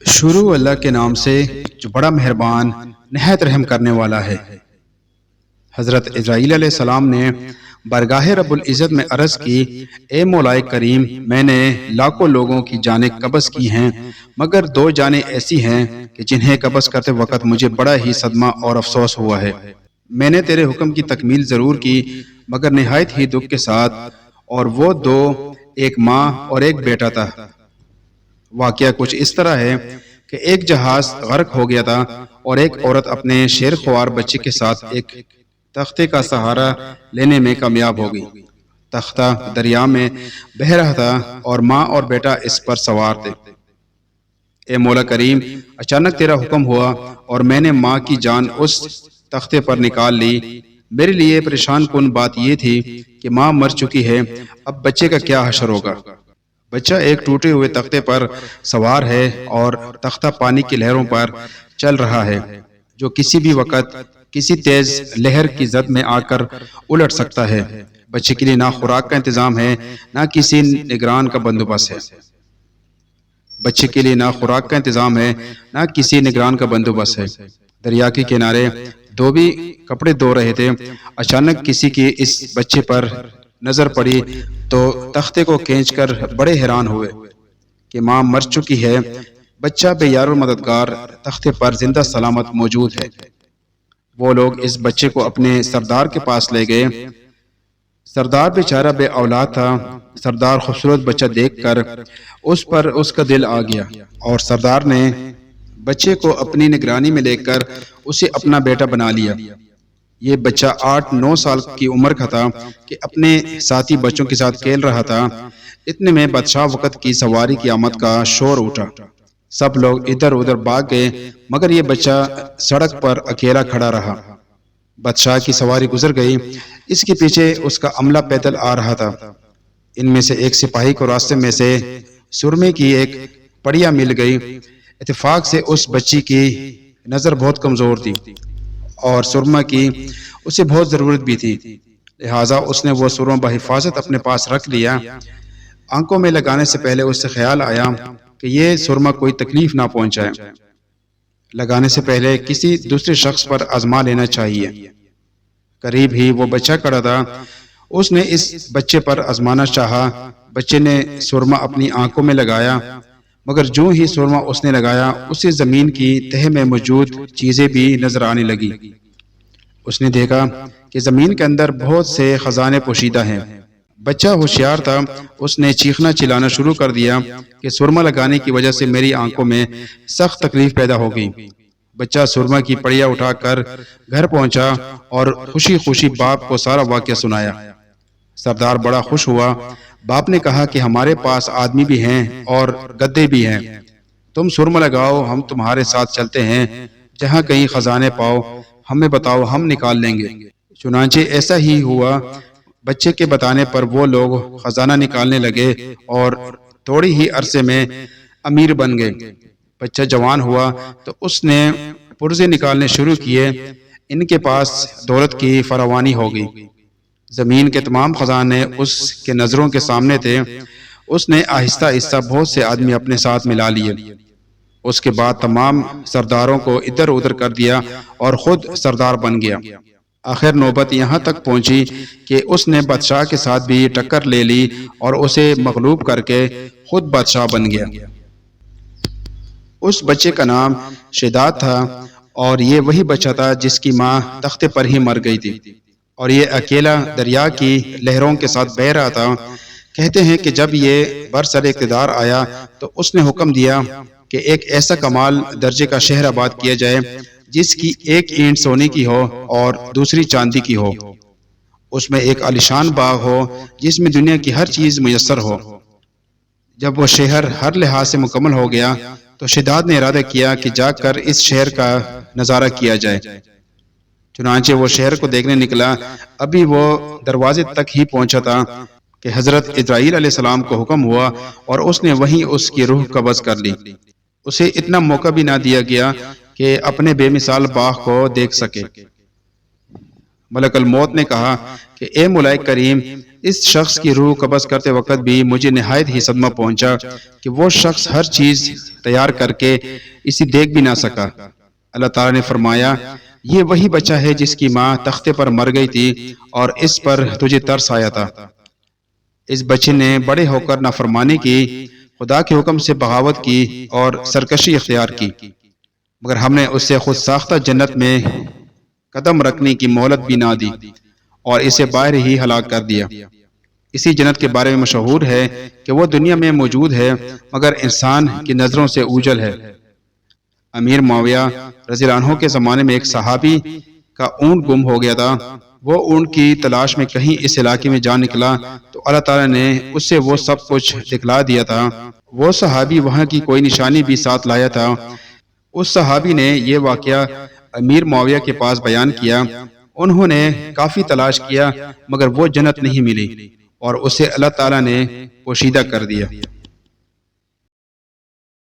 شروع اللہ کے نام سے جو بڑا مہربان نہایت رحم کرنے والا ہے۔ حضرت اسرائیل علیہ السلام نے بارگاہ رب العزت میں عرض کی، اے مولا کریم، میں نے لاکھوں لوگوں کی جانیں قبض کی ہیں، مگر دو جانیں ایسی ہیں کہ جنہیں قبض کرتے وقت مجھے بڑا ہی صدمہ اور افسوس ہوا ہے۔ میں نے تیرے حکم کی تکمیل ضرور کی مگر نہایت ہی دکھ کے ساتھ، اور وہ دو ایک ماں اور ایک بیٹا تھا۔ واقعہ کچھ اس طرح ہے کہ ایک جہاز غرق ہو گیا تھا اور ایک عورت اپنے شیر خوار بچے کے ساتھ ایک تختے کا سہارا لینے میں کامیاب ہو گئی۔ تختہ دریا میں بہہ رہا تھا اور ماں اور بیٹا اس پر سوار تھے۔ اے مولا کریم، اچانک تیرا حکم ہوا اور میں نے ماں کی جان اس تختے پر نکال لی۔ میرے لیے پریشان کن بات یہ تھی کہ ماں مر چکی ہے، اب بچے کا کیا حشر ہوگا؟ بچہ ایک ٹوٹے ہوئے تختے پر سوار ہے اور تختہ پانی کی لہروں پر چل رہا ہے جو کسی بھی وقت کسی تیز لہر کی زد میں آ کر الٹ سکتا ہے۔ بچے کے لیے نہ خوراک کا انتظام ہے نہ کسی نگران کا بندوبست ہے۔ بچے کے لیے نہ خوراک کا انتظام ہے نہ کسی نگران کا بندوبست ہے۔ دریا کے کنارے دھوبی کپڑے دھو رہے تھے۔ اچانک کسی کی اس بچے پر نظر پڑی تو تختے کو کھینچ کر بڑے حیران ہوئے کہ ماں مر چکی ہے، بچہ بے یار و مددگار تختے پر زندہ سلامت موجود ہے۔ وہ لوگ اس بچے کو اپنے سردار کے پاس لے گئے۔ سردار بیچارہ بے اولاد تھا۔ سردار خوبصورت بچہ دیکھ کر اس پر اس کا دل آ گیا اور سردار نے بچے کو اپنی نگرانی میں لے کر اسے اپنا بیٹا بنا لیا۔ یہ بچہ 8-9 سال کی عمر کا تھا کہ اپنے ساتھی بچوں کے ساتھ کھیل رہا تھا۔ اتنے میں بادشاہ وقت کی سواری کی آمد کا شور اٹھا۔ سب لوگ ادھر ادھر بھاگ گئے مگر یہ بچہ سڑک پر اکیلا کھڑا رہا۔ بادشاہ کی سواری گزر گئی، اس کے پیچھے اس کا عملہ پیدل آ رہا تھا۔ ان میں سے ایک سپاہی کو راستے میں سے سرمے کی ایک پڑیا مل گئی۔ اتفاق سے اس بچی کی نظر بہت کمزور تھی اور سرما کی اسے بہت ضرورت بھی تھی، لہٰذا اس نے وہ سرما بحفاظت اپنے پاس رکھ لیا۔ آنکھوں میں لگانے سے پہلے اس سے خیال آیا کہ یہ سرما کوئی تکلیف نہ پہنچائے۔ لگانے سے پہلے کسی دوسرے شخص پر آزما لینا چاہیے۔ قریب ہی وہ بچہ کھڑا تھا، اس نے اس بچے پر آزمانا چاہا۔ بچے نے سرما اپنی آنکھوں میں لگایا مگر جو ہی سرما اس نے لگایا اسے زمین کی تہہ میں موجود چیزیں بھی نظر آنے لگی۔ اس نے دیکھا کہ زمین کے اندر بہت سے خزانے پوشیدہ ہیں۔ بچہ ہوشیار تھا، اس نے چیخنا چلانا شروع کر دیا کہ سرما لگانے کی وجہ سے میری آنکھوں میں سخت تکلیف پیدا ہو گئی۔ بچہ سرما کی پڑیا اٹھا کر گھر پہنچا اور خوشی خوشی باپ کو سارا واقعہ سنایا۔ سردار بڑا خوش ہوا۔ باپ نے کہا کہ ہمارے پاس آدمی بھی ہیں اور گدے بھی ہیں، تم سرما لگاؤ، ہم تمہارے ساتھ چلتے ہیں، جہاں کہیں خزانے پاؤ ہمیں بتاؤ، ہم نکال لیں گے۔ چنانچہ ایسا ہی ہوا۔ بچے کے بتانے پر وہ لوگ خزانہ نکالنے لگے اور تھوڑی ہی عرصے میں امیر بن گئے۔ بچہ جوان ہوا تو اس نے پرزے نکالنے شروع کیے۔ ان کے پاس دولت کی فراوانی ہو گئی۔ زمین کے تمام خزانے اس کے نظروں کے سامنے تھے۔ اس نے آہستہ آہستہ بہت سے آدمی اپنے ساتھ ملا لیے۔ اس کے بعد تمام سرداروں کو ادھر ادھر کر دیا اور خود سردار بن گیا۔ آخر نوبت یہاں تک پہنچی کہ اس نے بادشاہ کے ساتھ بھی ٹکر لے لی اور اسے مغلوب کر کے خود بادشاہ بن گیا۔ اس بچے کا نام شداد تھا اور یہ وہی بچہ تھا جس کی ماں تختے پر ہی مر گئی تھی اور یہ اکیلا دریا کی لہروں کے ساتھ بہہ رہا تھا۔ کہتے ہیں کہ جب یہ برسر اقتدار آیا تو اس نے حکم دیا کہ ایک ایسا کمال درجے کا شہر آباد کیا جائے جس کی ایک اینٹ سونے کی ہو اور دوسری چاندی کی ہو۔ اس میں ایک عالیشان باغ ہو جس میں دنیا کی ہر چیز میسر ہو۔ جب وہ شہر ہر لحاظ سے مکمل ہو گیا تو شداد نے ارادہ کیا کہ جا کر اس شہر کا نظارہ کیا جائے۔ چنانچہ وہ شہر کو دیکھنے نکلا۔ ابھی وہ دروازے تک ہی پہنچا تھا کہ حضرت اسرائیل علیہ السلام کو حکم ہوا اور اس نے وہیں اس کی روح قبض کر لی۔ اسے اتنا موقع بھی نہ دیا گیا کہ اپنے بے مثال باغ کو دیکھ سکے۔ ملک الموت نے کہا کہ اے مولا کریم، اس شخص کی روح قبض کرتے وقت بھی مجھے نہایت ہی صدمہ پہنچا کہ وہ شخص ہر چیز تیار کر کے اسے دیکھ بھی نہ سکا۔ اللہ تعالیٰ نے فرمایا، یہ وہی بچہ ہے جس کی ماں تختے پر مر گئی تھی اور اس پر تجھے ترس آیا تھا۔ اس بچے نے بڑے ہو کر نافرمانی کی، خدا کے حکم سے بغاوت کی اور سرکشی اختیار کی، مگر ہم نے اس سے خود ساختہ جنت میں قدم رکھنے کی مہلت بھی نہ دی اور اسے باہر ہی ہلاک کر دیا۔ اسی جنت کے بارے میں مشہور ہے کہ وہ دنیا میں موجود ہے مگر انسان کی نظروں سے اوجھل ہے۔ امیر معاویہ رضی اللہ عنہ کے زمانے میں ایک صحابی کا اونٹ گم ہو گیا تھا۔ وہ اونٹ کی تلاش میں کہیں اس علاقے میں جا نکلا تو اللہ تعالیٰ نے اس سے وہ سب کچھ دکھلا دیا تھا۔ وہ صحابی وہاں کی کوئی نشانی بھی ساتھ لایا تھا۔ اس صحابی نے یہ واقعہ امیر معاویہ کے پاس بیان کیا۔ انہوں نے کافی تلاش کیا مگر وہ جنت نہیں ملی اور اسے اللہ تعالیٰ نے پوشیدہ کر دیا۔